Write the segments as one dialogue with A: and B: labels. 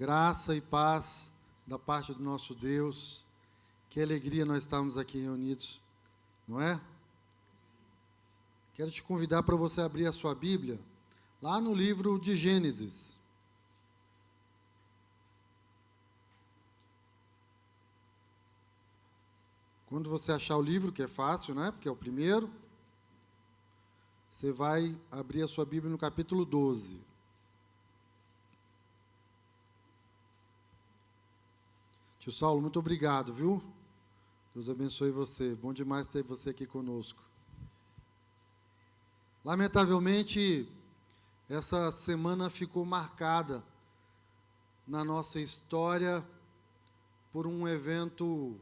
A: Graça e paz da parte do nosso Deus. Que alegria nós estarmos aqui reunidos, não é? Quero te convidar para você abrir a sua Bíblia, lá no livro de Gênesis. Quando você achar o livro, que é fácil, né? Porque é o primeiro, você vai abrir a sua Bíblia no capítulo 12. Tio Saulo, muito obrigado, viu? Deus abençoe você. Bom demais ter você aqui conosco. Lamentavelmente, essa semana ficou marcada na nossa história por um evento,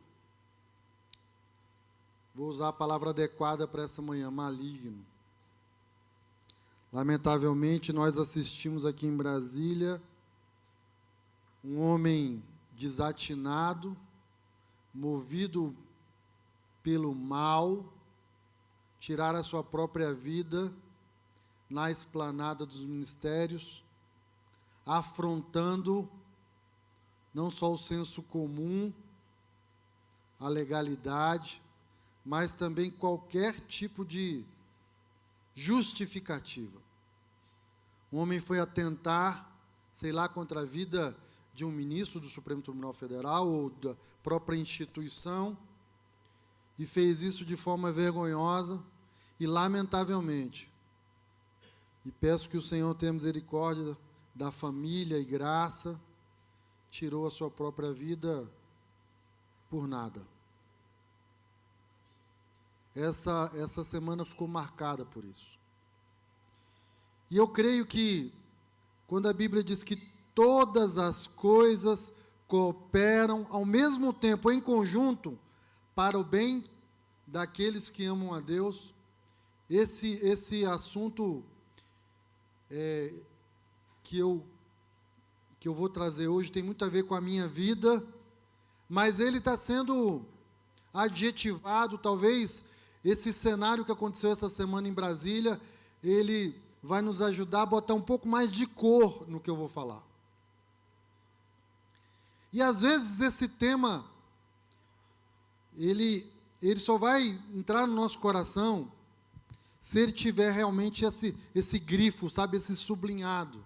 A: vou usar a palavra adequada para essa manhã, maligno. Lamentavelmente, nós assistimos aqui em Brasília um homem desatinado, movido pelo mal, tirar a sua própria vida na esplanada dos ministérios, afrontando não só o senso comum, a legalidade, mas também qualquer tipo de justificativa. Um homem foi atentar, sei lá, contra a vida de um ministro do Supremo Tribunal Federal ou da própria instituição, e fez isso de forma vergonhosa e, lamentavelmente, e peço que o Senhor tenha misericórdia da família e graça, tirou a sua própria vida por nada. Essa semana ficou marcada por isso. E eu creio que, quando a Bíblia diz que todas as coisas cooperam ao mesmo tempo, em conjunto, para o bem daqueles que amam a Deus, esse assunto que eu vou trazer hoje tem muito a ver com a minha vida, mas ele está sendo adjetivado, talvez esse cenário que aconteceu essa semana em Brasília, ele vai nos ajudar a botar um pouco mais de cor no que eu vou falar. E às vezes esse tema, ele só vai entrar no nosso coração se ele tiver realmente esse grifo, sabe, esse sublinhado.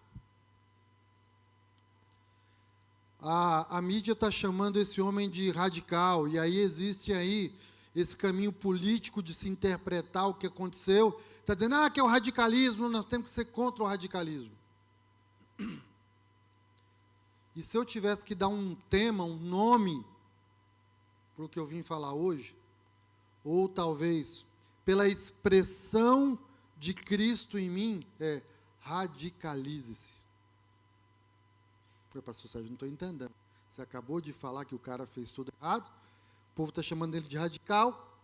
A: A mídia está chamando esse homem de radical, e aí existe aí esse caminho político de se interpretar o que aconteceu. Está dizendo, que é o radicalismo, nós temos que ser contra o radicalismo. E se eu tivesse que dar um tema, um nome, para o que eu vim falar hoje, ou talvez pela expressão de Cristo em mim, radicalize-se. Foi, pastor Sérgio, não estou entendendo. Você acabou de falar que o cara fez tudo errado, o povo está chamando ele de radical,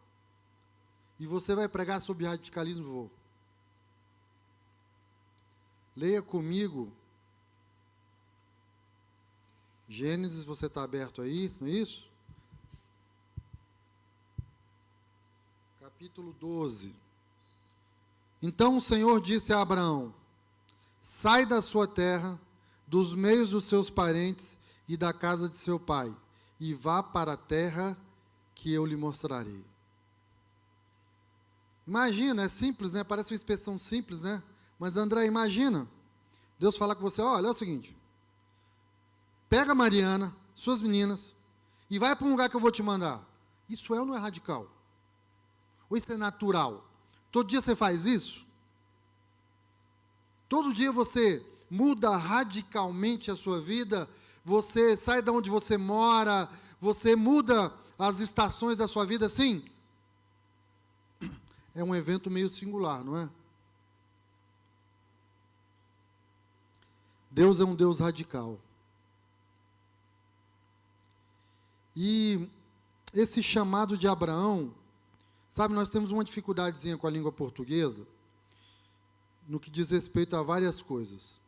A: e você vai pregar sobre radicalismo? Vou. Leia comigo Gênesis, você está aberto aí, não é isso? Capítulo 12. Então o Senhor disse a Abraão: sai da sua terra, dos meios dos seus parentes e da casa de seu pai, e vá para a terra que eu lhe mostrarei. Imagina, é simples, né? Parece uma expressão simples, né? Mas André, imagina, Deus falar com você, olha, é o seguinte, pega a Mariana, suas meninas, e vai para um lugar que eu vou te mandar. Isso ou não é radical? Ou isso é natural? Todo dia você faz isso? Todo dia você muda radicalmente a sua vida, você sai de onde você mora, você muda as estações da sua vida, sim? É um evento meio singular, não é? Deus é um Deus radical. E esse chamado de Abraão, sabe, nós temos uma dificuldadezinha com a língua portuguesa, no que diz respeito a várias coisas.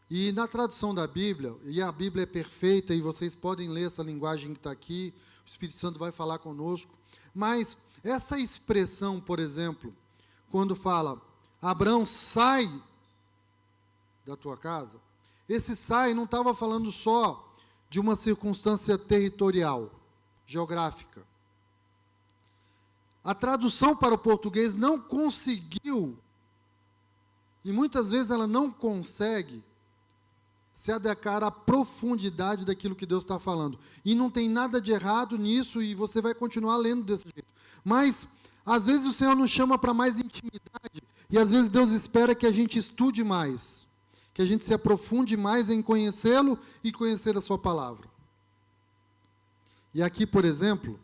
A: E na tradução da Bíblia, e a Bíblia é perfeita, e vocês podem ler essa linguagem que está aqui, o Espírito Santo vai falar conosco, mas essa expressão, por exemplo, quando fala, Abraão, sai da tua casa, esse sai não estava falando só de uma circunstância territorial, geográfica. A tradução para o português não conseguiu, e muitas vezes ela não consegue, se adequar à profundidade daquilo que Deus está falando. E não tem nada de errado nisso, e você vai continuar lendo desse jeito. Mas, às vezes o Senhor nos chama para mais intimidade, e às vezes Deus espera que a gente estude mais, que a gente se aprofunde mais em conhecê-lo e conhecer a sua palavra. E aqui, por exemplo,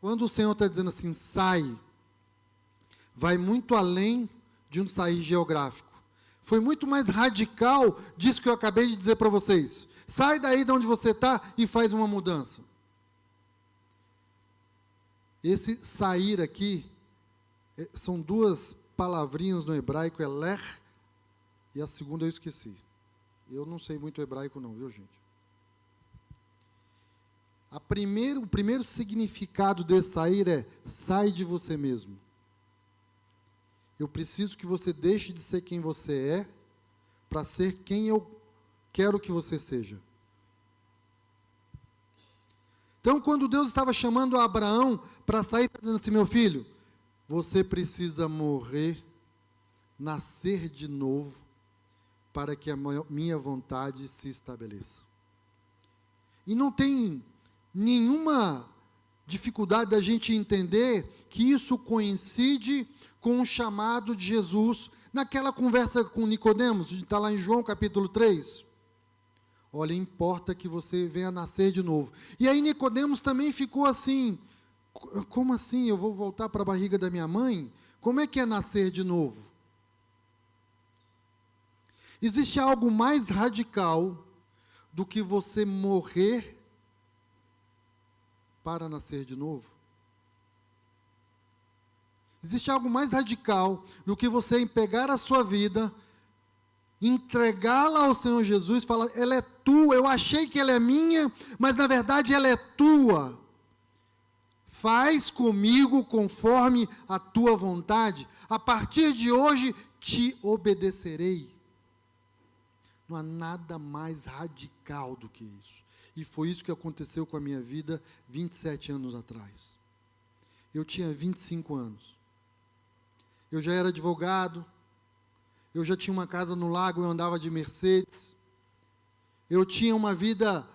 A: quando o Senhor está dizendo assim, sai, vai muito além de um sair geográfico. Foi muito mais radical disso que eu acabei de dizer para vocês. Sai daí de onde você está e faz uma mudança. Esse sair aqui, são duas palavrinhas no hebraico, é ler, e a segunda eu esqueci. Eu não sei muito hebraico não, viu, gente? O primeiro significado desse sair é, sai de você mesmo. Eu preciso que você deixe de ser quem você é, para ser quem eu quero que você seja. Então, quando Deus estava chamando Abraão para sair, está dizendo assim, meu filho, você precisa morrer, nascer de novo, para que a minha vontade se estabeleça. E não tem nenhuma dificuldade da gente entender que isso coincide com o chamado de Jesus, naquela conversa com Nicodemos, está lá em João capítulo 3. Olha, importa que você venha nascer de novo. E aí Nicodemos também ficou assim, como assim, eu vou voltar para a barriga da minha mãe? Como é que é nascer de novo? Existe algo mais radical do que você morrer para nascer de novo? Existe algo mais radical do que você pegar a sua vida, entregá-la ao Senhor Jesus, falar, ela é tua, eu achei que ela é minha, mas na verdade ela é tua. Faz comigo conforme a tua vontade, a partir de hoje te obedecerei. Não há nada mais radical do que isso. E foi isso que aconteceu com a minha vida 27 anos atrás. Eu tinha 25 anos. Eu já era advogado, eu já tinha uma casa no lago, eu andava de Mercedes, eu tinha uma vida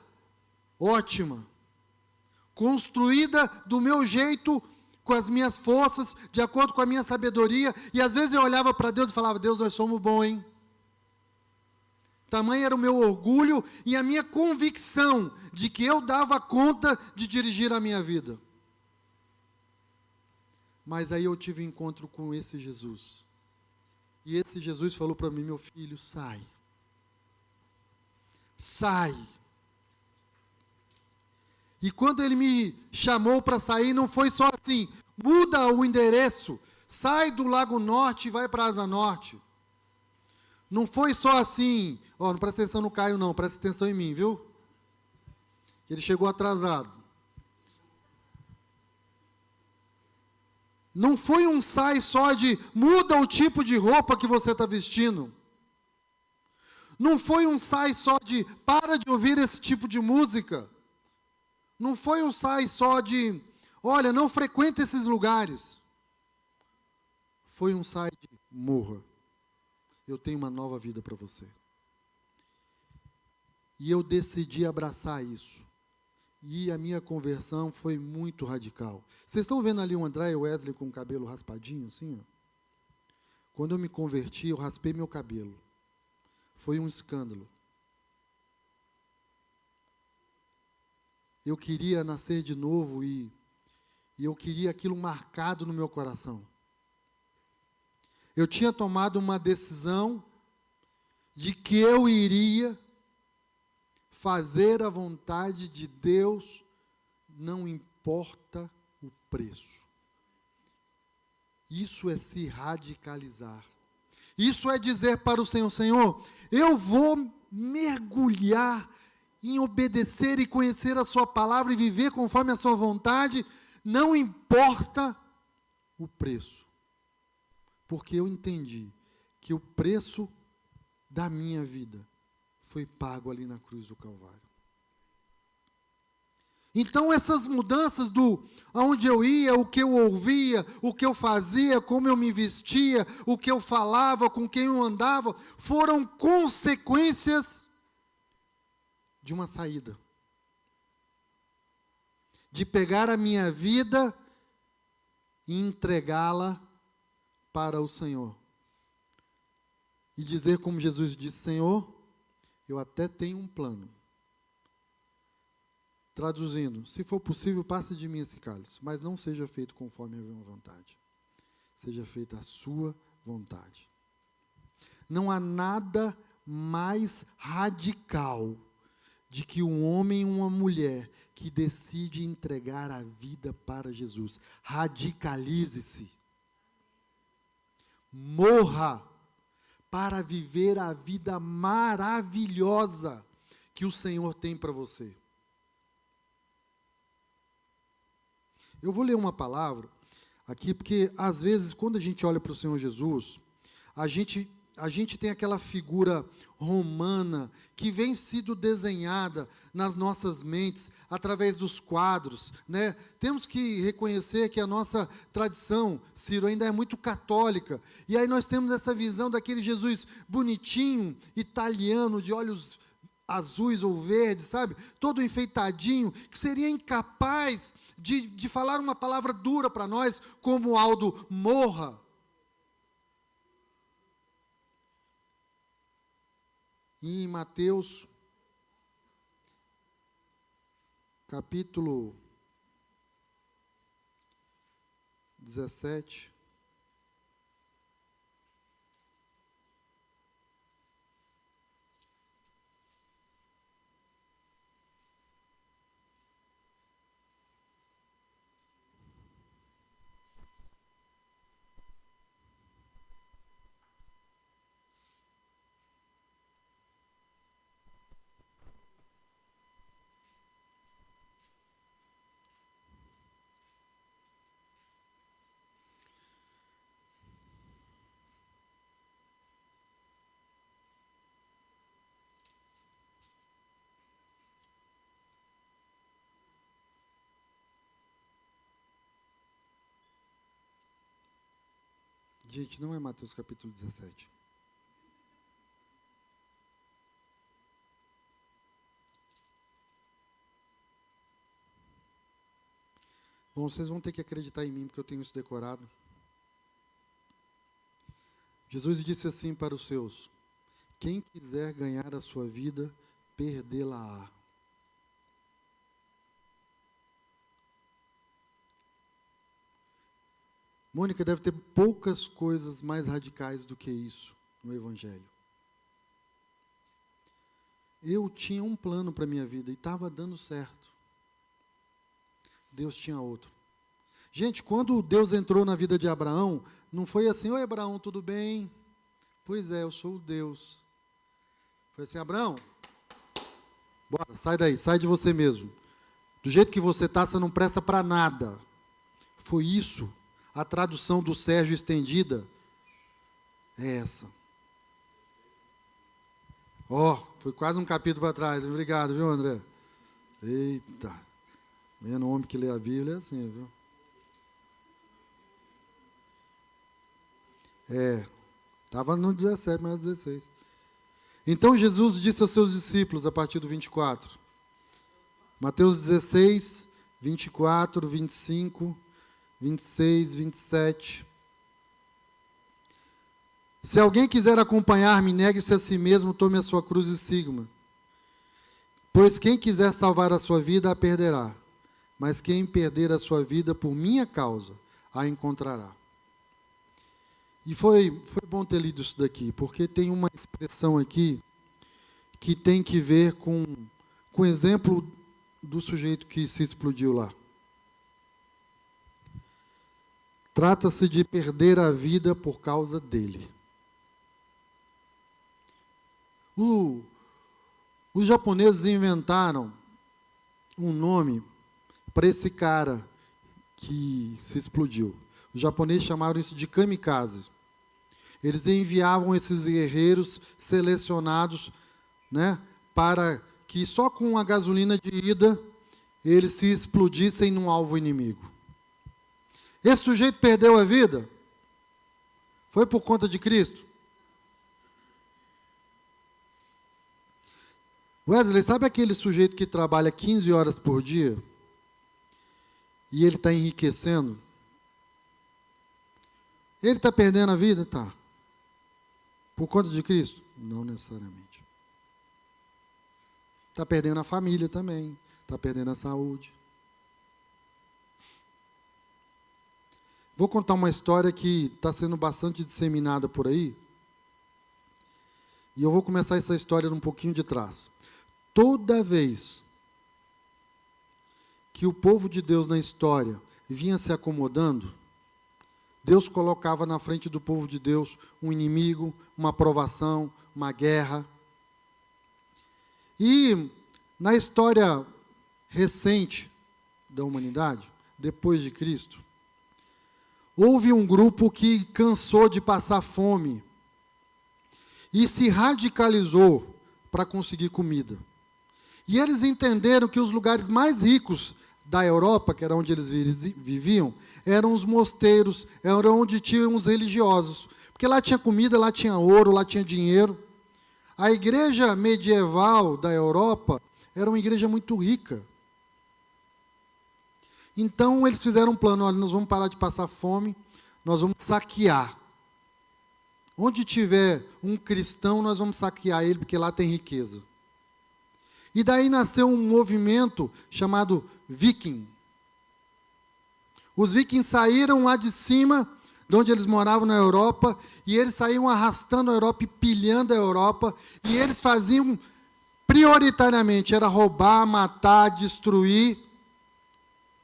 A: ótima, construída do meu jeito, com as minhas forças, de acordo com a minha sabedoria, e às vezes eu olhava para Deus e falava, Deus, nós somos bons, hein? Tamanho era o meu orgulho e a minha convicção de que eu dava conta de dirigir a minha vida. Mas aí eu tive um encontro com esse Jesus. E esse Jesus falou para mim, meu filho, sai. Sai. E quando ele me chamou para sair, não foi só assim, muda o endereço, sai do Lago Norte e vai para a Asa Norte. Não foi só assim, ó, não presta atenção no Caio não, presta atenção em mim, viu? Ele chegou atrasado. Não foi um sai só de muda o tipo de roupa que você está vestindo. Não foi um sai só de para de ouvir esse tipo de música. Não foi um sai só de olha, não frequenta esses lugares. Foi um sai de morra. Eu tenho uma nova vida para você. E eu decidi abraçar isso. E a minha conversão foi muito radical. Vocês estão vendo ali o André e o Wesley com o cabelo raspadinho, assim? Ó? Quando eu me converti, eu raspei meu cabelo. Foi um escândalo. Eu queria nascer de novo e eu queria aquilo marcado no meu coração. Eu tinha tomado uma decisão de que eu iria fazer a vontade de Deus, não importa o preço. Isso é se radicalizar. Isso é dizer para o Senhor, Senhor, eu vou mergulhar em obedecer e conhecer a sua palavra e viver conforme a sua vontade, não importa o preço. Porque eu entendi que o preço da minha vida foi pago ali na cruz do Calvário. Então essas mudanças do aonde eu ia, o que eu ouvia, o que eu fazia, como eu me vestia, o que eu falava, com quem eu andava, foram consequências de uma saída. De pegar a minha vida e entregá-la para o Senhor. E dizer como Jesus disse: Senhor, eu até tenho um plano. Traduzindo, se for possível, passe de mim esse cálice, mas não seja feito conforme a minha vontade. Seja feita a sua vontade. Não há nada mais radical de que um homem e uma mulher que decide entregar a vida para Jesus. Radicalize-se. Morra para viver a vida maravilhosa que o Senhor tem para você. Eu vou ler uma palavra aqui, porque às vezes, quando a gente olha para o Senhor Jesus, a gente tem aquela figura romana que vem sido desenhada nas nossas mentes através dos quadros, né? Temos que reconhecer que a nossa tradição, Ciro, ainda é muito católica, e aí nós temos essa visão daquele Jesus bonitinho, italiano, de olhos azuis ou verdes, sabe? Todo enfeitadinho, que seria incapaz de falar uma palavra dura para nós, como o Aldo: morra. E em Mateus, capítulo 17, gente, não é Mateus capítulo 17. Bom, vocês vão ter que acreditar em mim, porque eu tenho isso decorado. Jesus disse assim para os seus: quem quiser ganhar a sua vida, perdê-la-á. Mônica, deve ter poucas coisas mais radicais do que isso no Evangelho. Eu tinha um plano para a minha vida e estava dando certo. Deus tinha outro. Gente, quando Deus entrou na vida de Abraão, não foi assim: oi Abraão, tudo bem? Pois é, eu sou o Deus. Foi assim: Abraão, bora, sai daí, sai de você mesmo. Do jeito que você está, você não presta para nada. Foi isso. A tradução do Sérgio estendida é essa. Foi quase um capítulo para trás. Obrigado, viu, André? Eita. Vendo o homem que lê a Bíblia é assim, viu? Estava no 17, mais 16. Então Jesus disse aos seus discípulos, a partir do 24. Mateus 16, 24, 25... 26, 27. Se alguém quiser acompanhar-me, negue-se a si mesmo, tome a sua cruz e siga-me. Pois quem quiser salvar a sua vida, a perderá. Mas quem perder a sua vida por minha causa, a encontrará. E foi bom ter lido isso daqui, porque tem uma expressão aqui que tem que ver com o exemplo do sujeito que se explodiu lá. Trata-se de perder a vida por causa dele. Os japoneses inventaram um nome para esse cara que se explodiu. Os japoneses chamaram isso de kamikaze. Eles enviavam esses guerreiros selecionados né, para que só com a gasolina de ida eles se explodissem num alvo inimigo. Esse sujeito perdeu a vida? Foi por conta de Cristo? Wesley, sabe aquele sujeito que trabalha 15 horas por dia e ele está enriquecendo? Ele está perdendo a vida? Tá. Por conta de Cristo? Não necessariamente. Está perdendo a família também, está perdendo a saúde. Vou contar uma história que está sendo bastante disseminada por aí. E eu vou começar essa história um pouquinho de trás. Toda vez que o povo de Deus na história vinha se acomodando, Deus colocava na frente do povo de Deus um inimigo, uma provação, uma guerra. E na história recente da humanidade, depois de Cristo, houve um grupo que cansou de passar fome e se radicalizou para conseguir comida. E eles entenderam que os lugares mais ricos da Europa, que era onde eles viviam, eram os mosteiros, era onde tinham os religiosos. Porque lá tinha comida, lá tinha ouro, lá tinha dinheiro. A igreja medieval da Europa era uma igreja muito rica. Então, eles fizeram um plano: olha, nós vamos parar de passar fome, nós vamos saquear. Onde tiver um cristão, nós vamos saquear ele, porque lá tem riqueza. E daí nasceu um movimento chamado Viking. Os vikings saíram lá de cima, de onde eles moravam na Europa, e eles saíam arrastando a Europa e pilhando a Europa, e eles faziam, prioritariamente, era roubar, matar, destruir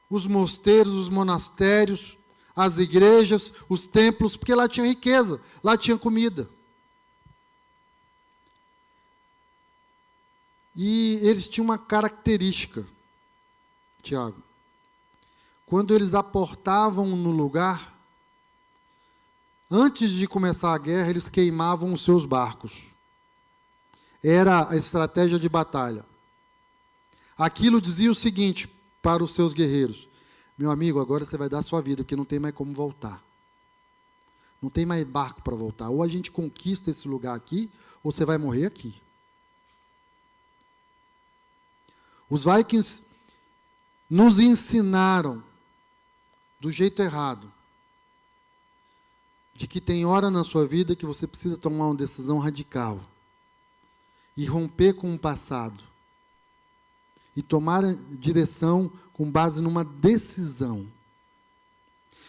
A: os mosteiros, os monastérios, as igrejas, os templos, porque lá tinha riqueza, lá tinha comida. E eles tinham uma característica, Tiago. Quando eles aportavam no lugar, antes de começar a guerra, eles queimavam os seus barcos. Era a estratégia de batalha. Aquilo dizia o seguinte para os seus guerreiros: meu amigo, agora você vai dar a sua vida, porque não tem mais como voltar. Não tem mais barco para voltar. Ou a gente conquista esse lugar aqui, ou você vai morrer aqui. Os Vikings nos ensinaram, do jeito errado, de que tem hora na sua vida que você precisa tomar uma decisão radical e romper com o passado e tomar a direção com base numa decisão.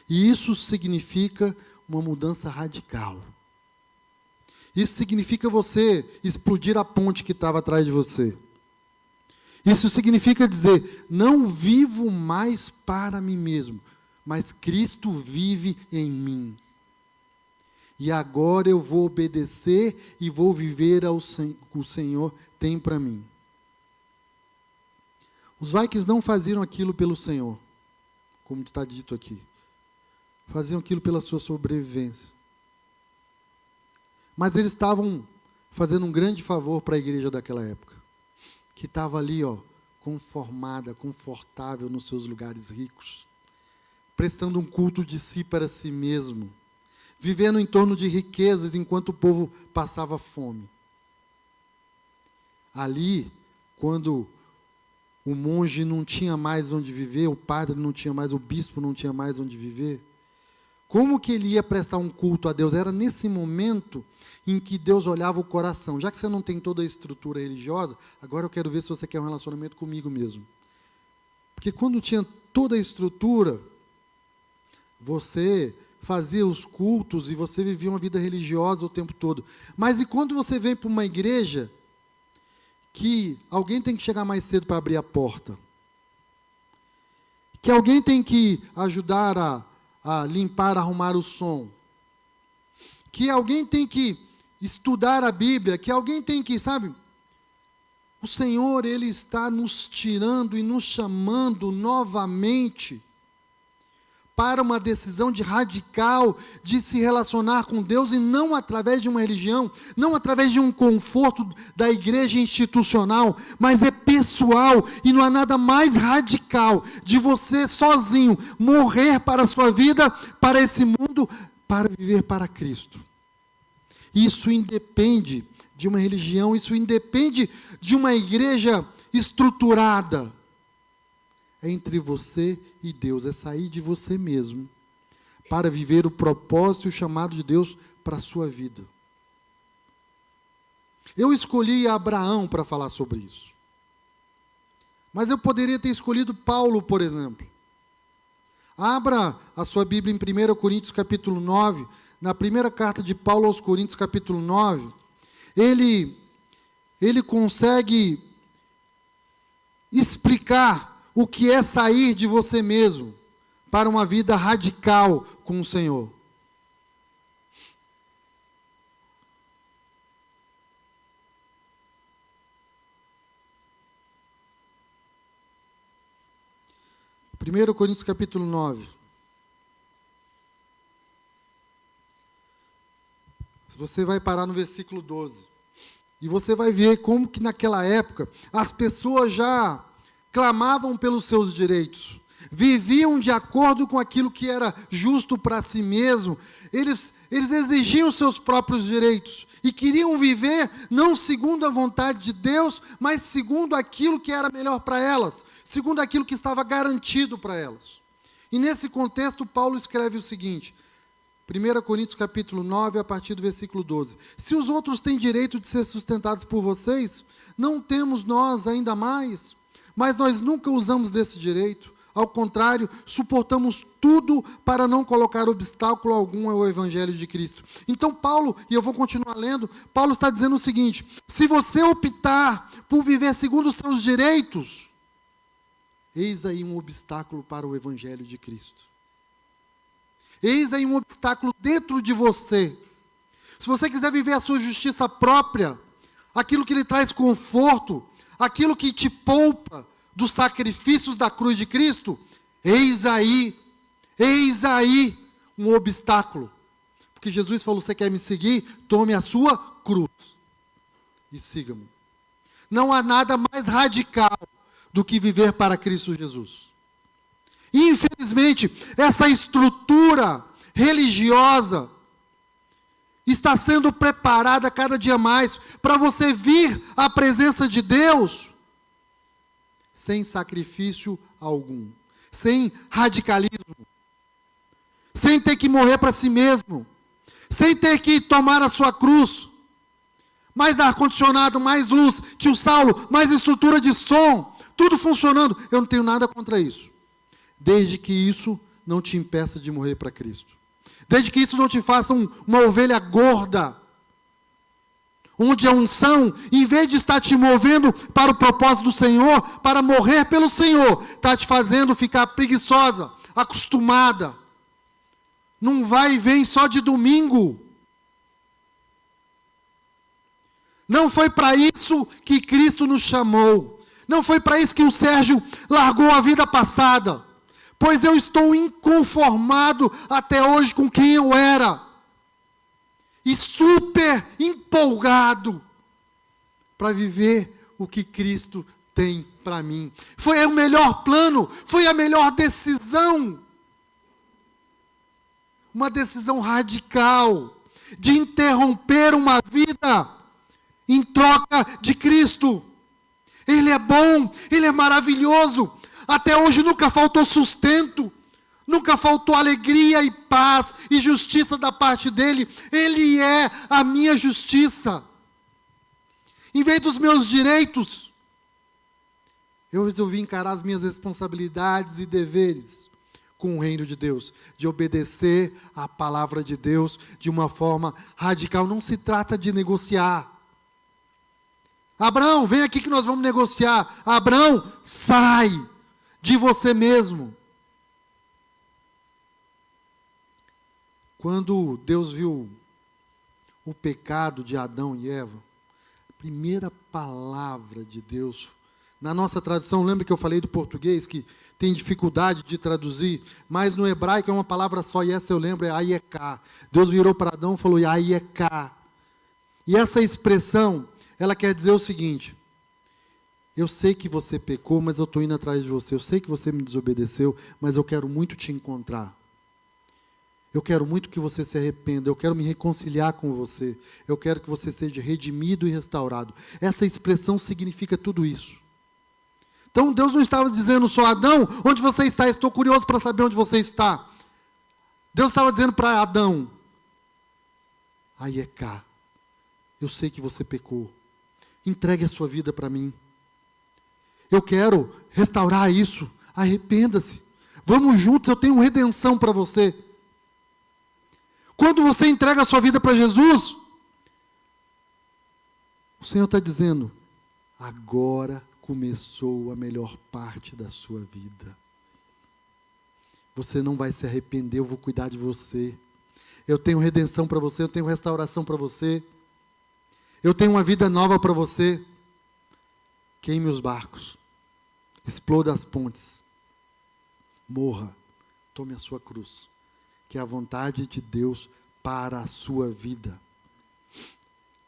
A: E isso significa uma mudança radical. Isso significa você explodir a ponte que estava atrás de você. Isso significa dizer: não vivo mais para mim mesmo, mas Cristo vive em mim. E agora eu vou obedecer e vou viver ao que o Senhor tem para mim. Os Vikings não faziam aquilo pelo Senhor, como está dito aqui. Faziam aquilo pela sua sobrevivência. Mas eles estavam fazendo um grande favor para a igreja daquela época, que estava ali, conformada, confortável nos seus lugares ricos, prestando um culto de si para si mesmo, vivendo em torno de riquezas enquanto o povo passava fome. Ali, quando o monge não tinha mais onde viver, o padre não tinha mais, o bispo não tinha mais onde viver, como que ele ia prestar um culto a Deus? Era nesse momento em que Deus olhava o coração. Já que você não tem toda a estrutura religiosa, agora eu quero ver se você quer um relacionamento comigo mesmo. Porque quando tinha toda a estrutura, você fazia os cultos e você vivia uma vida religiosa o tempo todo. Mas e quando você vem para uma igreja que alguém tem que chegar mais cedo para abrir a porta? Que alguém tem que ajudar a limpar, arrumar o som? Que alguém tem que estudar a Bíblia? Que alguém tem que, o Senhor, Ele está nos tirando e nos chamando novamente para uma decisão radical de se relacionar com Deus, e não através de uma religião, não através de um conforto da igreja institucional, mas é pessoal, e não há nada mais radical de você sozinho morrer para a sua vida, para esse mundo, para viver para Cristo. Isso independe de uma religião, isso independe de uma igreja estruturada. É entre você e Deus, é sair de você mesmo, para viver o propósito e o chamado de Deus para a sua vida. Eu escolhi Abraão para falar sobre isso. Mas eu poderia ter escolhido Paulo, por exemplo. Abra a sua Bíblia em 1 Coríntios capítulo 9, na primeira carta de Paulo aos Coríntios capítulo 9, ele consegue explicar o que é sair de você mesmo para uma vida radical com o Senhor. Primeiro Coríntios capítulo 9. Você vai parar no versículo 12. E você vai ver como que naquela época as pessoas já clamavam pelos seus direitos, viviam de acordo com aquilo que era justo para si mesmo, eles exigiam seus próprios direitos, e queriam viver não segundo a vontade de Deus, mas segundo aquilo que era melhor para elas, segundo aquilo que estava garantido para elas. E nesse contexto, Paulo escreve o seguinte, 1 Coríntios capítulo 9, a partir do versículo 12. Se os outros têm direito de ser sustentados por vocês, não temos nós ainda mais? Mas nós nunca usamos desse direito. Ao contrário, suportamos tudo para não colocar obstáculo algum ao Evangelho de Cristo. Então Paulo, e eu vou continuar lendo, Paulo está dizendo o seguinte, se você optar por viver segundo os seus direitos, eis aí um obstáculo para o Evangelho de Cristo. Eis aí um obstáculo dentro de você. Se você quiser viver a sua justiça própria, aquilo que lhe traz conforto, aquilo que te poupa dos sacrifícios da cruz de Cristo, eis aí um obstáculo. Porque Jesus falou, você quer me seguir? Tome a sua cruz e siga-me. Não há nada mais radical do que viver para Cristo Jesus. Infelizmente, essa estrutura religiosa está sendo preparada cada dia mais para você vir à presença de Deus sem sacrifício algum, sem radicalismo, sem ter que morrer para si mesmo, sem ter que tomar a sua cruz. Mais ar-condicionado, mais luz, tio Saulo, mais estrutura de som, tudo funcionando. Eu não tenho nada contra isso, desde que isso não te impeça de morrer para Cristo. Desde que isso não te faça uma ovelha gorda, onde a unção, em vez de estar te movendo para o propósito do Senhor, para morrer pelo Senhor, está te fazendo ficar preguiçosa, acostumada. Não vai e vem só de domingo. Não foi para isso que Cristo nos chamou. Não foi para isso que o Sérgio largou a vida passada. Pois eu estou inconformado até hoje com quem eu era. E super empolgado para viver o que Cristo tem para mim. Foi o melhor plano, foi a melhor decisão. Uma decisão radical de interromper uma vida em troca de Cristo. Ele é bom, Ele é maravilhoso. Até hoje nunca faltou sustento, nunca faltou alegria e paz e justiça da parte dEle. Ele é a minha justiça. Em vez dos meus direitos, eu resolvi encarar as minhas responsabilidades e deveres com o reino de Deus, de obedecer à palavra de Deus de uma forma radical. Não se trata de negociar. Abraão, vem aqui que nós vamos negociar. Abraão, sai de você mesmo. Quando Deus viu o pecado de Adão e Eva, a primeira palavra de Deus Na nossa tradução, lembra que eu falei do português, que tem dificuldade de traduzir, mas no hebraico é uma palavra só, e essa eu lembro, é aieká. Deus virou para Adão e falou, aieká. E essa expressão, ela quer dizer o seguinte: eu sei que você pecou, mas eu estou indo atrás de você. Eu sei que você me desobedeceu, mas eu quero muito te encontrar. Eu quero muito que você se arrependa. Eu quero me reconciliar com você. Eu quero que você seja redimido e restaurado. Essa expressão significa tudo isso. Então Deus não estava dizendo só, Adão, onde você está? Estou curioso para saber onde você está. Deus estava dizendo para Adão, aieká, eu sei que você pecou. Entregue a sua vida para mim. Eu quero restaurar isso. Arrependa-se. Vamos juntos, eu tenho redenção para você. Quando você entrega a sua vida para Jesus, o Senhor está dizendo, agora começou a melhor parte da sua vida. Você não vai se arrepender, eu vou cuidar de você. Eu tenho redenção para você, eu tenho restauração para você. Eu tenho uma vida nova para você. Queime os barcos. Exploda as pontes. Morra. Tome a sua cruz. Que é a vontade de Deus para a sua vida.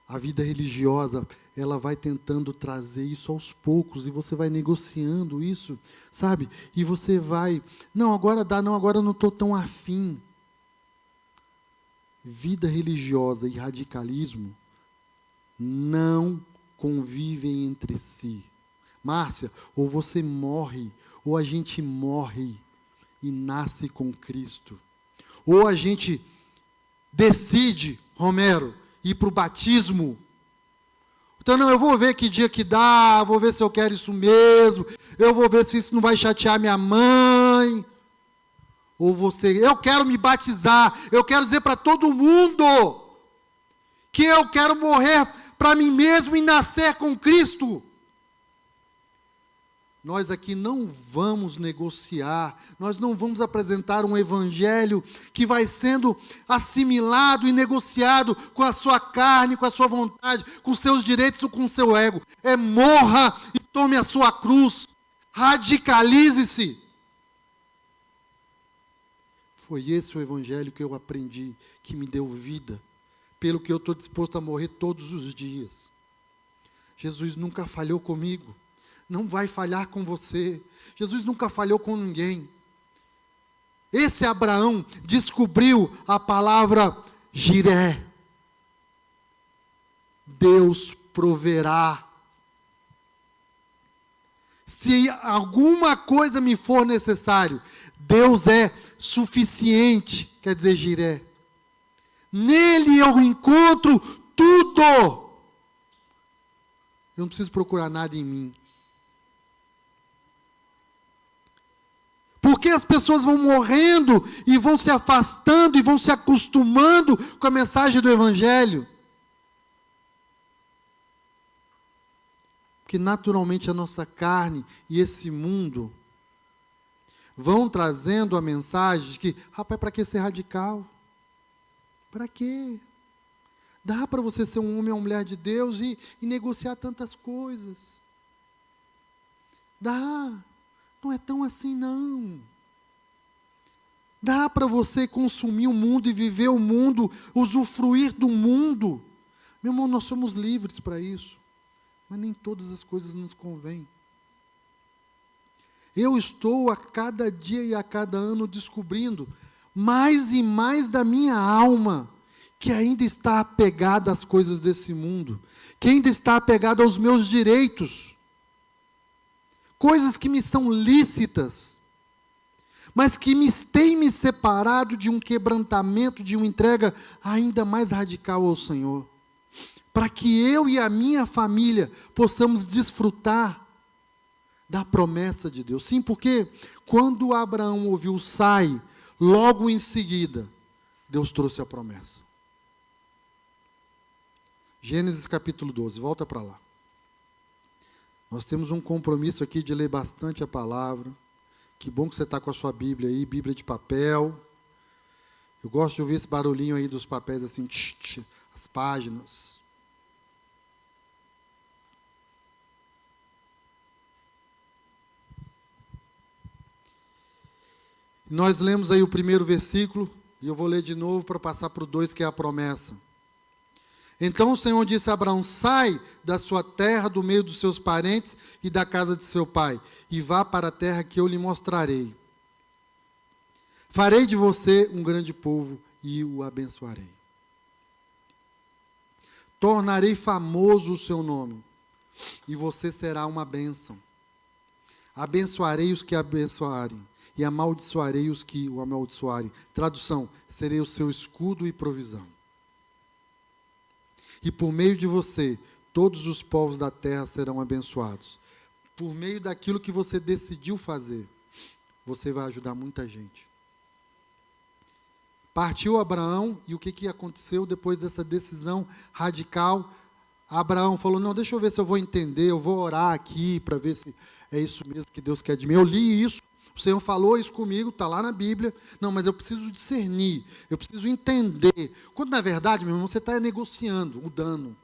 A: A vida religiosa, ela vai tentando trazer isso aos poucos, e você vai negociando isso, sabe? E você vai, não, agora dá, não, agora eu não estou tão afim. Vida religiosa e radicalismo não convivem entre si. Márcia, ou você morre, ou a gente morre e nasce com Cristo. Ou a gente decide, Romero, ir para o batismo. Então, não, eu vou ver que dia que dá, vou ver se eu quero isso mesmo, eu vou ver se isso não vai chatear minha mãe. Ou você, eu quero me batizar, eu quero dizer para todo mundo que eu quero morrer para mim mesmo e nascer com Cristo. Nós aqui não vamos negociar, nós não vamos apresentar um evangelho que vai sendo assimilado e negociado com a sua carne, com a sua vontade, com os seus direitos ou com o seu ego. É morra e tome a sua cruz, radicalize-se. Foi esse o evangelho que eu aprendi, que me deu vida, pelo que eu estou disposto a morrer todos os dias. Jesus nunca falhou comigo. Não vai falhar com você. Jesus nunca falhou com ninguém. Esse Abraão descobriu a palavra Jiré. Deus proverá. Se alguma coisa me for necessário, Deus é suficiente, quer dizer Jiré. Nele eu encontro tudo. Eu não preciso procurar nada em mim. Porque as pessoas vão morrendo e vão se afastando e vão se acostumando com a mensagem do Evangelho. Porque naturalmente a nossa carne e esse mundo vão trazendo a mensagem de que, rapaz, para que ser radical? Para quê? Dá para você ser um homem ou uma mulher de Deus e negociar tantas coisas. Dá. Não é tão assim, não. Dá para você consumir o mundo e viver o mundo, usufruir do mundo. Meu irmão, nós somos livres para isso. Mas nem todas as coisas nos convêm. Eu estou a cada dia e a cada ano descobrindo mais e mais da minha alma, que ainda está apegada às coisas desse mundo, que ainda está apegada aos meus direitos. Coisas que me são lícitas, mas que têm me separado de um quebrantamento, de uma entrega ainda mais radical ao Senhor. Para que eu e a minha família possamos desfrutar da promessa de Deus. Sim, porque quando Abraão ouviu sai, logo em seguida, Deus trouxe a promessa. Gênesis capítulo 12, volta para lá. Nós temos um compromisso aqui de ler bastante a palavra. Que bom que você está com a sua Bíblia aí, Bíblia de papel. Eu gosto de ouvir esse barulhinho aí dos papéis assim, as páginas. Nós lemos aí o primeiro versículo, e eu vou ler de novo para passar para o 2, que é a promessa. Então o Senhor disse a Abraão: sai da sua terra, do meio dos seus parentes e da casa de seu pai, e vá para a terra que eu lhe mostrarei. Farei de você um grande povo e o abençoarei. Tornarei famoso o seu nome, e você será uma bênção. Abençoarei os que abençoarem, e amaldiçoarei os que o amaldiçoarem. Tradução: serei o seu escudo e provisão. E por meio de você, todos os povos da terra serão abençoados. Por meio daquilo que você decidiu fazer, você vai ajudar muita gente. Partiu Abraão, e o que aconteceu depois dessa decisão radical? Abraão falou: não, deixa eu ver se eu vou entender, eu vou orar aqui para ver se é isso mesmo que Deus quer de mim. Eu li isso, o Senhor falou isso comigo, está lá na Bíblia. Não, mas eu preciso discernir, eu preciso entender. Quando na verdade, meu irmão, você está negociando o dano.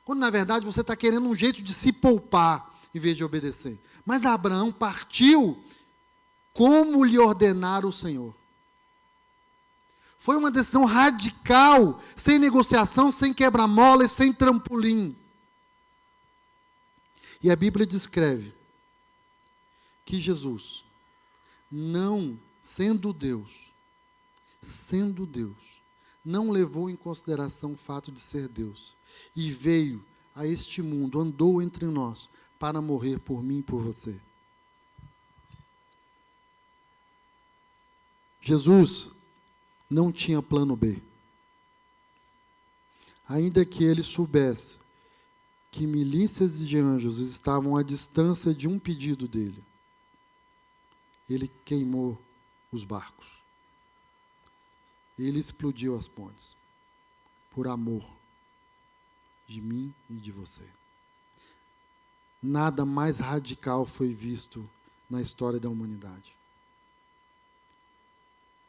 A: Quando na verdade você está querendo um jeito de se poupar, em vez de obedecer. Mas Abraão partiu como lhe ordenara o Senhor. Foi uma decisão radical, sem negociação, sem quebra-mola e sem trampolim. E a Bíblia descreve que Jesus, não sendo Deus, não levou em consideração o fato de ser Deus, e veio a este mundo, andou entre nós, para morrer por mim e por você. Jesus não tinha plano B. Ainda que ele soubesse que milícias de anjos estavam à distância de um pedido dele, ele queimou os barcos. Ele explodiu as pontes, por amor de mim e de você. Nada mais radical foi visto na história da humanidade.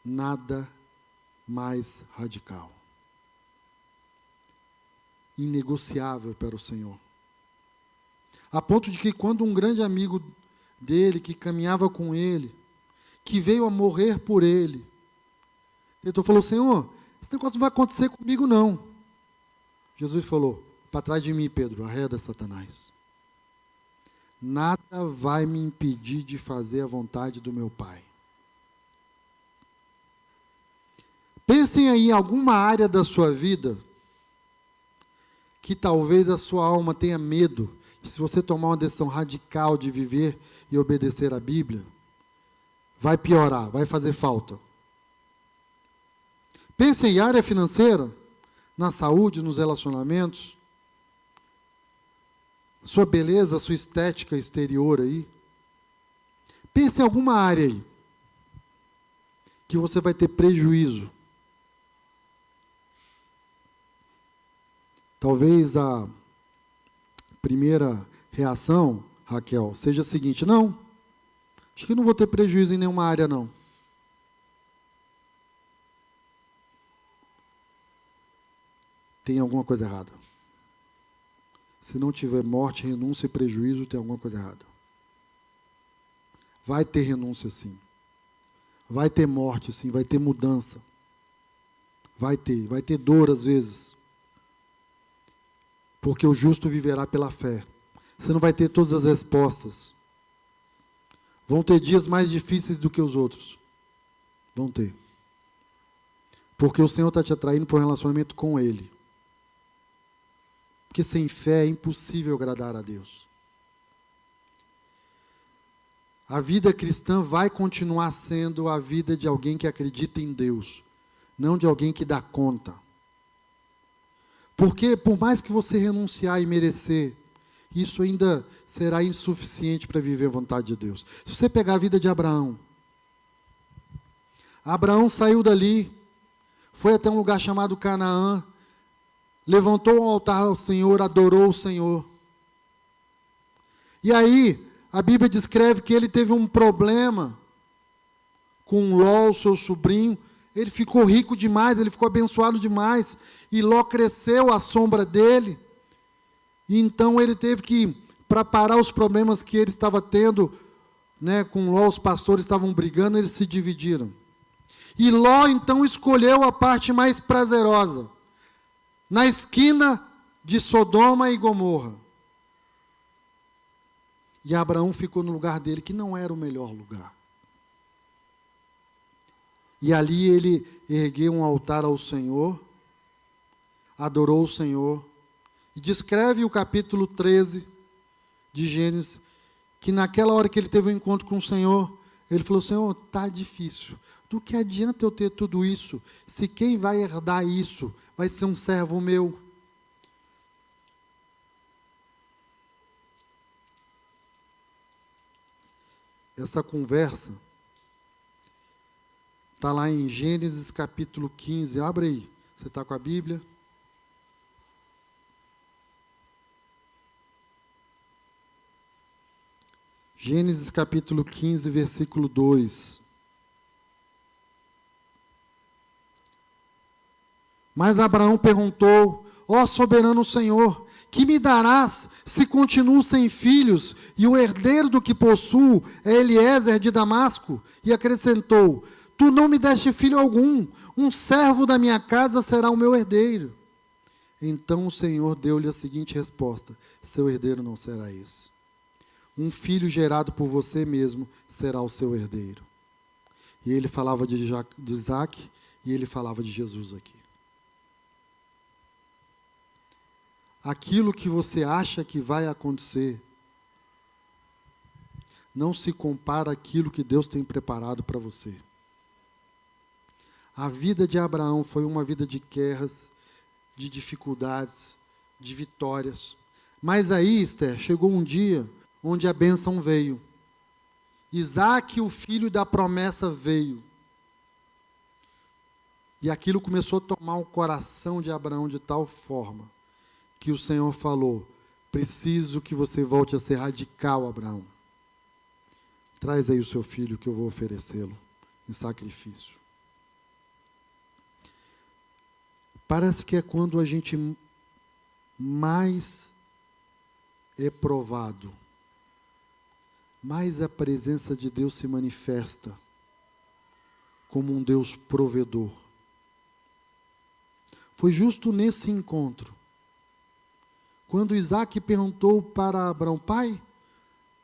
A: Nada mais radical. Inegociável para o Senhor. A ponto de que quando um grande amigo dele, que caminhava com ele, que veio a morrer por ele, ele falou: Senhor, esse negócio não vai acontecer comigo não. Jesus falou: para trás de mim, Pedro, arreda Satanás. Nada vai me impedir de fazer a vontade do meu Pai. Pensem aí em alguma área da sua vida que talvez a sua alma tenha medo de, se você tomar uma decisão radical de viver e obedecer a Bíblia, vai piorar, vai fazer falta. Pense em área financeira, na saúde, nos relacionamentos, sua beleza, sua estética exterior aí. Pense em alguma área aí que você vai ter prejuízo. Talvez a primeira reação, Raquel, seja a seguinte: não, acho que não vou ter prejuízo em nenhuma área não. Tem alguma coisa errada. Se não tiver morte, renúncia e prejuízo, tem alguma coisa errada. Vai ter renúncia sim. Vai ter morte sim, vai ter mudança. Vai ter dor às vezes. Porque o justo viverá pela fé. Você não vai ter todas as respostas. Vão ter dias mais difíceis do que os outros. Vão ter. Porque o Senhor está te atraindo para um relacionamento com Ele. Porque sem fé é impossível agradar a Deus. A vida cristã vai continuar sendo a vida de alguém que acredita em Deus, não de alguém que dá conta. Porque, por mais que você renunciar e merecer, isso ainda será insuficiente para viver a vontade de Deus. Se você pegar a vida de Abraão, Abraão saiu dali, foi até um lugar chamado Canaã, levantou um altar ao Senhor, adorou o Senhor. E aí, a Bíblia descreve que ele teve um problema com Ló, seu sobrinho. Ele ficou rico demais, ele ficou abençoado demais. E Ló cresceu à sombra dele. E então ele teve que, para parar os problemas que ele estava tendo, com Ló, os pastores estavam brigando, eles se dividiram. E Ló, então, escolheu a parte mais prazerosa, na esquina de Sodoma e Gomorra. E Abraão ficou no lugar dele, que não era o melhor lugar. E ali ele ergueu um altar ao Senhor, adorou o Senhor, e descreve o capítulo 13 de Gênesis, que naquela hora que ele teve um encontro com o Senhor, ele falou: Senhor, está difícil. Do que adianta eu ter tudo isso, se quem vai herdar isso vai ser um servo meu? Essa conversa está lá em Gênesis capítulo 15. Abre aí, você está com a Bíblia? Gênesis capítulo 15, versículo 2. Mas Abraão perguntou: ó soberano Senhor, que me darás se continuo sem filhos, e o herdeiro do que possuo é Eliezer de Damasco? E acrescentou: tu não me deste filho algum, um servo da minha casa será o meu herdeiro. Então o Senhor deu-lhe a seguinte resposta: seu herdeiro não será esse. Um filho gerado por você mesmo será o seu herdeiro. E ele falava de Isaac, e ele falava de Jesus aqui. Aquilo que você acha que vai acontecer não se compara àquilo que Deus tem preparado para você. A vida de Abraão foi uma vida de guerras, de dificuldades, de vitórias. Mas aí, Esther, chegou um dia onde a bênção veio. Isaac, o filho da promessa, veio. E aquilo começou a tomar o coração de Abraão de tal forma que o Senhor falou: preciso que você volte a ser radical, Abraão. Traz aí o seu filho que eu vou oferecê-lo em sacrifício. Parece que é quando a gente mais é provado, mais a presença de Deus se manifesta como um Deus provedor. Foi justo nesse encontro, quando Isaac perguntou para Abraão: pai,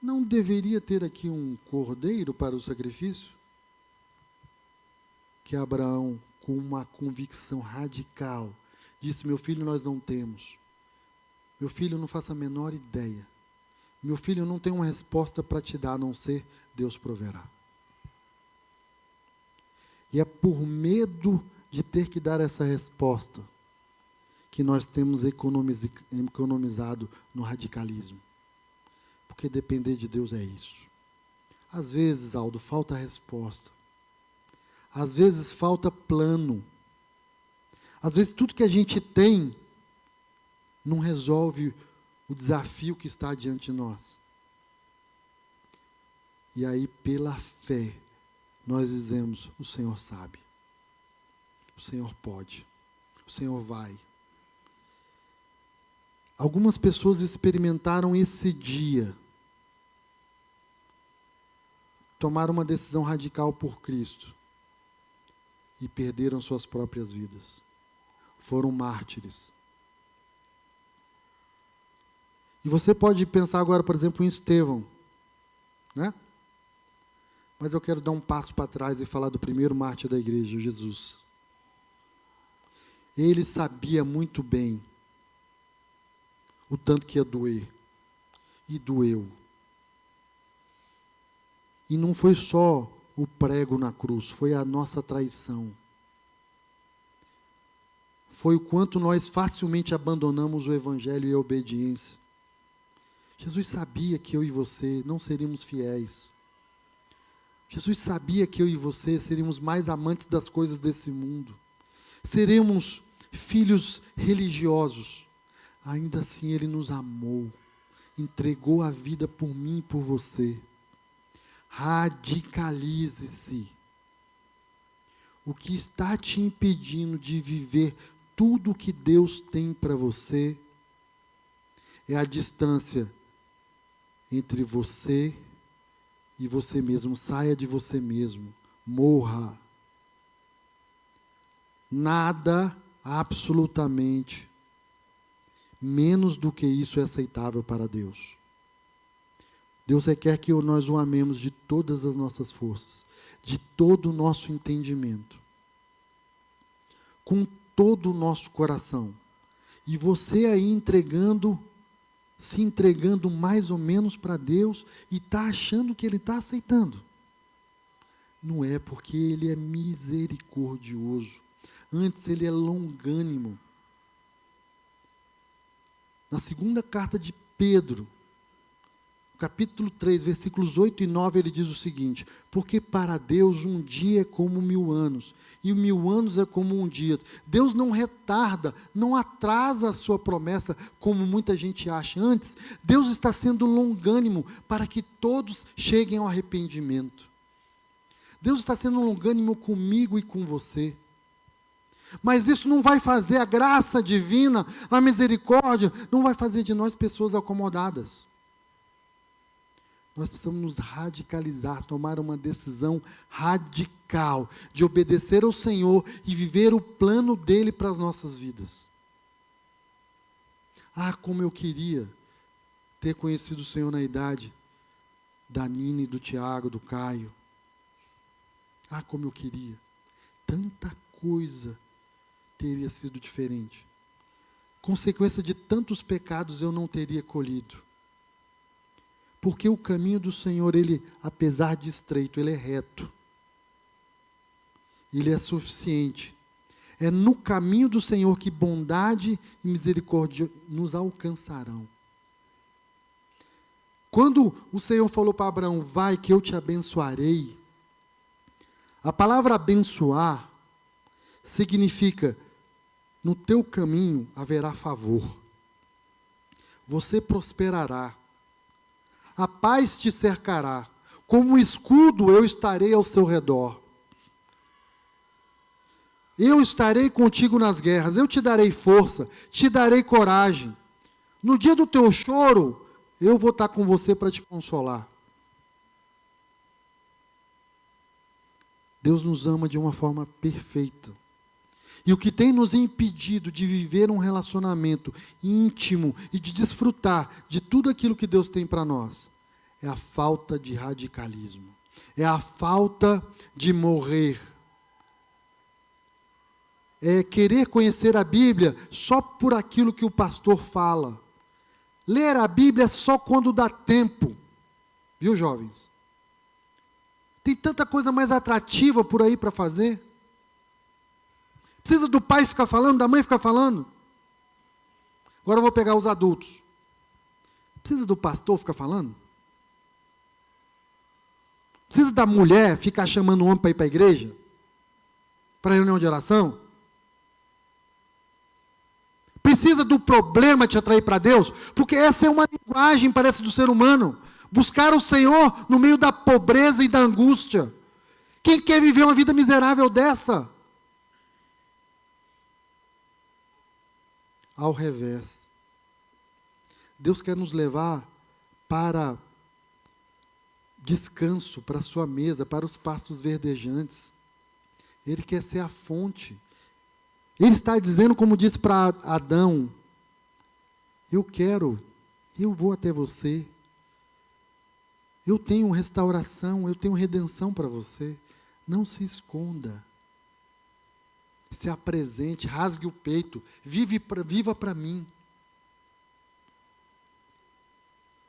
A: não deveria ter aqui um cordeiro para o sacrifício? Que Abraão, com uma convicção radical, disse: meu filho, nós não temos. Meu filho, eu não faço a menor ideia. Meu filho, eu não tenho uma resposta para te dar, a não ser Deus proverá. E é por medo de ter que dar essa resposta que nós temos economizado no radicalismo. Porque depender de Deus é isso. Às vezes, Aldo, falta resposta. Às vezes falta plano. Às vezes tudo que a gente tem não resolve o desafio que está diante de nós. E aí, pela fé, nós dizemos: o Senhor sabe. O Senhor pode. O Senhor vai. Algumas pessoas experimentaram esse dia. Tomaram uma decisão radical por Cristo. E perderam suas próprias vidas. Foram mártires. E você pode pensar agora, por exemplo, em Estevão, né? Mas eu quero dar um passo para trás e falar do primeiro mártir da igreja, Jesus. Ele sabia muito bem o tanto que ia doer. E doeu. E não foi só o prego na cruz, foi a nossa traição. Foi o quanto nós facilmente abandonamos o evangelho e a obediência. Jesus sabia que eu e você não seríamos fiéis. Jesus sabia que eu e você seríamos mais amantes das coisas desse mundo. Seremos filhos religiosos. Ainda assim Ele nos amou. Entregou a vida por mim e por você. Radicalize-se. O que está te impedindo de viver tudo o que Deus tem para você é a distância entre você e você mesmo, saia de você mesmo, morra. Nada, absolutamente, menos do que isso é aceitável para Deus. Deus requer que nós o amemos de todas as nossas forças, de todo o nosso entendimento, com todo o nosso coração. E você aí se entregando mais ou menos para Deus e está achando que Ele está aceitando. Não é, porque Ele é misericordioso. Antes, Ele é longânimo. Na segunda carta de Pedro, capítulo 3, versículos 8 e 9, ele diz o seguinte: porque para Deus um dia é como 1000 anos, e 1000 anos é como um dia. Deus não retarda, não atrasa a sua promessa, como muita gente acha. Antes, Deus está sendo longânimo para que todos cheguem ao arrependimento. Deus está sendo longânimo comigo e com você. Mas isso não vai fazer a graça divina, a misericórdia, não vai fazer de nós pessoas acomodadas. Nós precisamos nos radicalizar, tomar uma decisão radical de obedecer ao Senhor e viver o plano dEle para as nossas vidas. Ah, como eu queria ter conhecido o Senhor na idade da Nina e do Tiago, do Caio. Ah, como eu queria. Tanta coisa teria sido diferente. Consequência de tantos pecados eu não teria colhido. Porque o caminho do Senhor, ele, apesar de estreito, ele é reto. Ele é suficiente. É no caminho do Senhor que bondade e misericórdia nos alcançarão. Quando o Senhor falou para Abraão, vai que eu te abençoarei, a palavra abençoar significa, no teu caminho haverá favor. Você prosperará. A paz te cercará. Como um escudo eu estarei ao seu redor. Eu estarei contigo nas guerras. Eu te darei força, te darei coragem. No dia do teu choro, eu vou estar com você para te consolar. Deus nos ama de uma forma perfeita. E o que tem nos impedido de viver um relacionamento íntimo e de desfrutar de tudo aquilo que Deus tem para nós, é a falta de radicalismo, é a falta de morrer, é querer conhecer a Bíblia só por aquilo que o pastor fala, ler a Bíblia só quando dá tempo, viu, jovens? Tem tanta coisa mais atrativa por aí para fazer. Precisa do pai ficar falando, da mãe ficar falando? Agora eu vou pegar os adultos. Precisa do pastor ficar falando? Precisa da mulher ficar chamando o homem para ir para a igreja? Para a reunião de oração? Precisa do problema te atrair para Deus? Porque essa é uma linguagem, parece, do ser humano. Buscar o Senhor no meio da pobreza e da angústia. Quem quer viver uma vida miserável dessa? Ao revés. Deus quer nos levar para descanso, para a sua mesa, para os pastos verdejantes. Ele quer ser a fonte. Ele está dizendo, como disse para Adão, eu vou até você. Eu tenho restauração, eu tenho redenção para você. Não se esconda. Se apresente, rasgue o peito, viva para mim.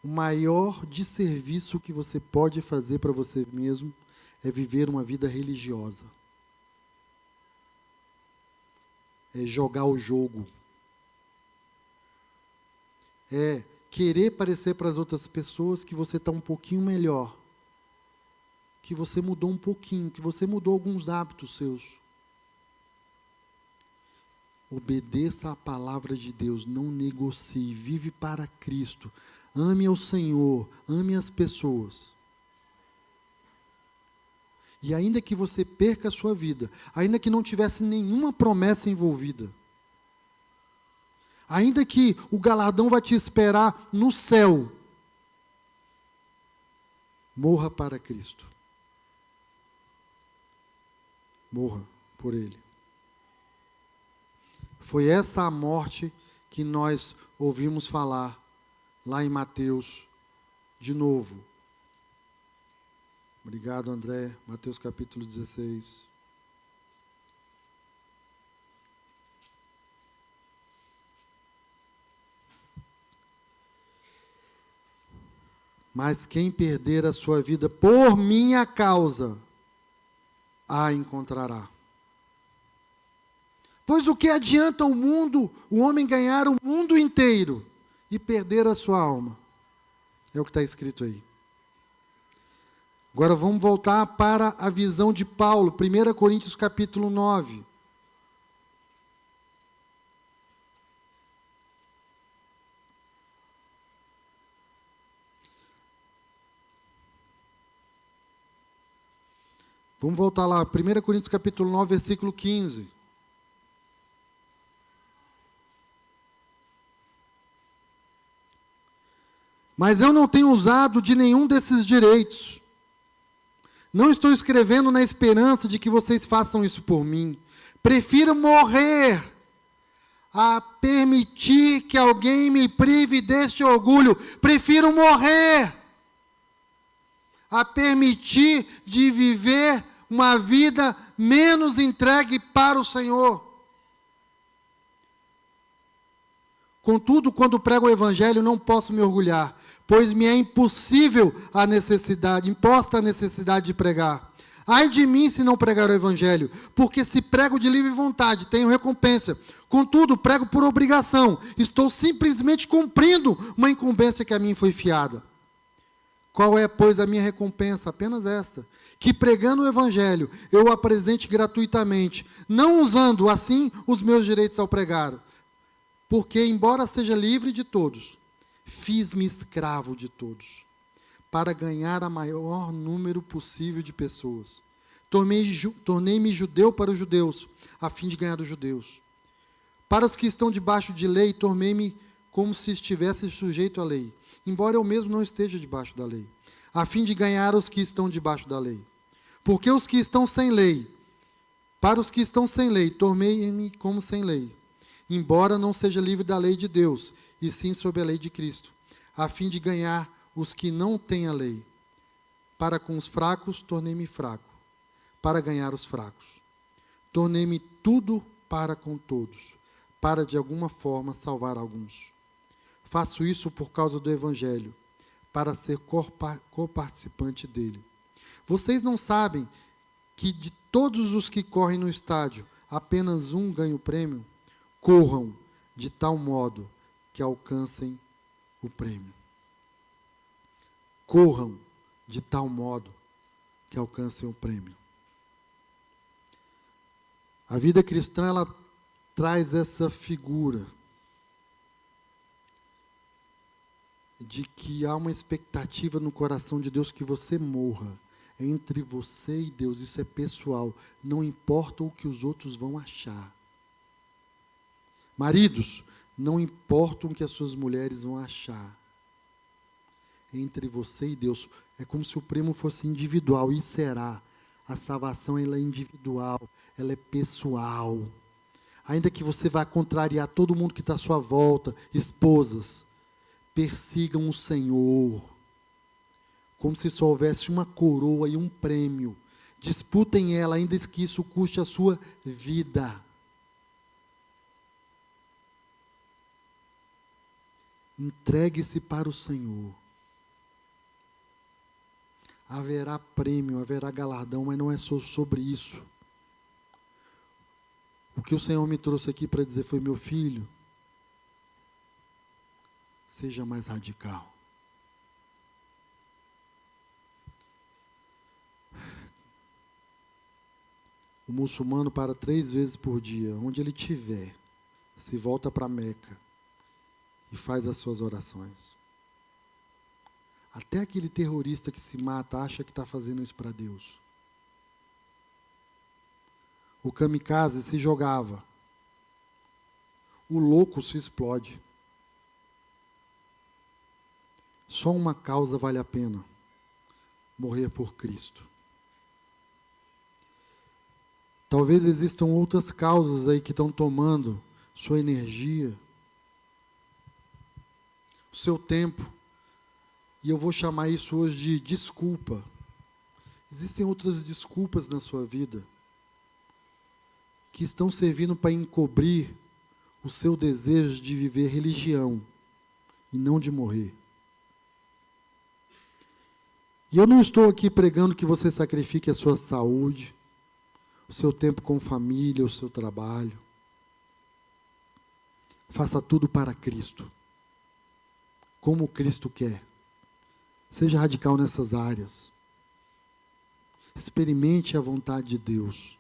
A: O maior desserviço que você pode fazer para você mesmo é viver uma vida religiosa. É jogar o jogo. É querer parecer para as outras pessoas que você está um pouquinho melhor. Que você mudou um pouquinho, que você mudou alguns hábitos seus. Obedeça à palavra de Deus, não negocie, vive para Cristo. Ame ao Senhor, ame as pessoas. E ainda que você perca a sua vida, ainda que não tivesse nenhuma promessa envolvida, ainda que o galardão vai te esperar no céu, Morra para Cristo. Morra por Ele. Foi essa a morte que nós ouvimos falar lá em Mateus, de novo. Obrigado, André. Mateus capítulo 16. Mas quem perder a sua vida por minha causa, a encontrará. Pois o que adianta o homem ganhar o mundo inteiro e perder a sua alma? É o que está escrito aí. Agora vamos voltar para a visão de Paulo, 1 Coríntios capítulo 9. Vamos voltar lá, 1 Coríntios capítulo 9, versículo 15. Mas eu não tenho usado de nenhum desses direitos. Não estou escrevendo na esperança de que vocês façam isso por mim. Prefiro morrer a permitir que alguém me prive deste orgulho. Prefiro morrer a permitir de viver uma vida menos entregue para o Senhor. Contudo, quando prego o Evangelho, não posso me orgulhar, pois me é impossível imposta a necessidade de pregar. Ai de mim se não pregar o Evangelho, porque se prego de livre vontade, tenho recompensa. Contudo, prego por obrigação, estou simplesmente cumprindo uma incumbência que a mim foi fiada. Qual é, pois, a minha recompensa? Apenas esta, que pregando o Evangelho, eu o apresente gratuitamente, não usando, assim, os meus direitos ao pregar. Porque, embora seja livre de todos, fiz-me escravo de todos, para ganhar a maior número possível de pessoas. Tornei-me judeu para os judeus, a fim de ganhar os judeus. Para os que estão debaixo de lei, tornei-me como se estivesse sujeito à lei, embora eu mesmo não esteja debaixo da lei, a fim de ganhar os que estão debaixo da lei. Porque os que estão sem lei, para os que estão sem lei, tornei-me como sem lei, embora não seja livre da lei de Deus, e sim sob a lei de Cristo, a fim de ganhar os que não têm a lei. Para com os fracos, tornei-me fraco, para ganhar os fracos. Tornei-me tudo para com todos, para de alguma forma salvar alguns. Faço isso por causa do Evangelho, para ser coparticipante dele. Vocês não sabem que de todos os que correm no estádio, apenas um ganha o prêmio? Corram de tal modo que alcancem o prêmio. Corram de tal modo que alcancem o prêmio. A vida cristã, ela traz essa figura de que há uma expectativa no coração de Deus que você morra. É entre você e Deus, isso é pessoal. Não importa o que os outros vão achar. Maridos, não importa o que as suas mulheres vão achar. Entre você e Deus. É como se o prêmio fosse individual, e será. A salvação, ela é individual, ela é pessoal. Ainda que você vá contrariar todo mundo que está à sua volta, esposas, persigam o Senhor. Como se só houvesse uma coroa e um prêmio. Disputem ela, ainda que isso custe a sua vida. Entregue-se para o Senhor. Haverá prêmio, haverá galardão, mas não é só sobre isso. O que o Senhor me trouxe aqui para dizer foi: meu filho, seja mais radical. O muçulmano para 3 vezes por dia, onde ele estiver, se volta para Meca e faz as suas orações. Até aquele terrorista que se mata acha que está fazendo isso para Deus. O kamikaze se jogava. O louco se explode. Só uma causa vale a pena: morrer por Cristo. Talvez existam outras causas aí que estão tomando sua energia, o seu tempo, e eu vou chamar isso hoje de desculpa. Existem outras desculpas na sua vida que estão servindo para encobrir o seu desejo de viver religião e não de morrer. E eu não estou aqui pregando que você sacrifique a sua saúde, o seu tempo com família, o seu trabalho. Faça tudo para Cristo, como Cristo quer. Seja radical nessas áreas. Experimente a vontade de Deus.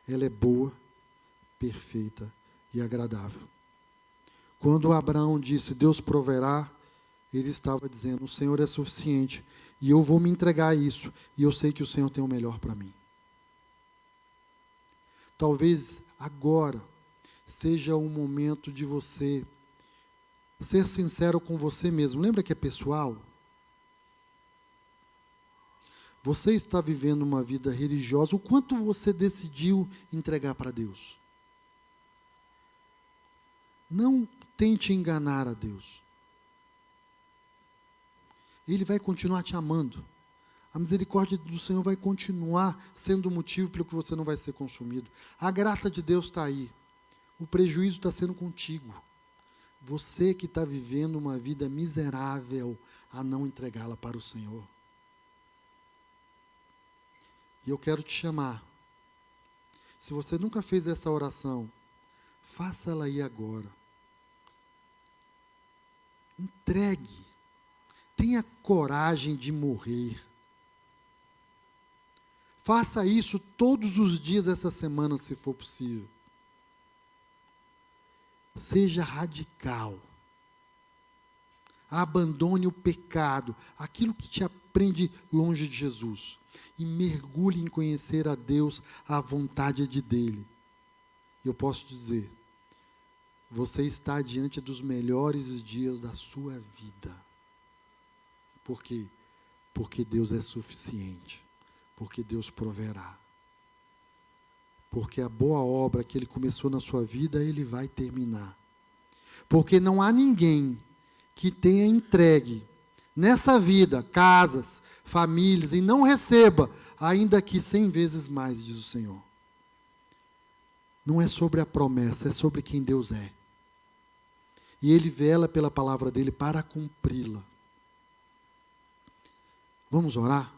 A: Ela é boa, perfeita e agradável. Quando Abraão disse, Deus proverá, ele estava dizendo, o Senhor é suficiente e eu vou me entregar a isso e eu sei que o Senhor tem o melhor para mim. Talvez agora seja o momento de você ser sincero com você mesmo. Lembra que é pessoal? Você está vivendo uma vida religiosa, o quanto você decidiu entregar para Deus? Não tente enganar a Deus. Ele vai continuar te amando. A misericórdia do Senhor vai continuar sendo o motivo pelo que você não vai ser consumido. A graça de Deus está aí. O prejuízo está sendo contigo. Você que está vivendo uma vida miserável a não entregá-la para o Senhor. E eu quero te chamar. Se você nunca fez essa oração, faça ela aí agora. Entregue. Tenha coragem de morrer. Faça isso todos os dias essa semana, se for possível. Seja radical. Abandone o pecado, aquilo que te prende longe de Jesus. E mergulhe em conhecer a Deus, a vontade de dele. Eu posso dizer, você está diante dos melhores dias da sua vida. Por quê? Porque Deus é suficiente. Porque Deus proverá. Porque a boa obra que Ele começou na sua vida, Ele vai terminar. Porque não há ninguém que tenha entregue nessa vida, casas, famílias, e não receba, ainda que 100 vezes mais, diz o Senhor. Não é sobre a promessa, é sobre quem Deus é. E Ele vela pela palavra dEle para cumpri-la. Vamos orar?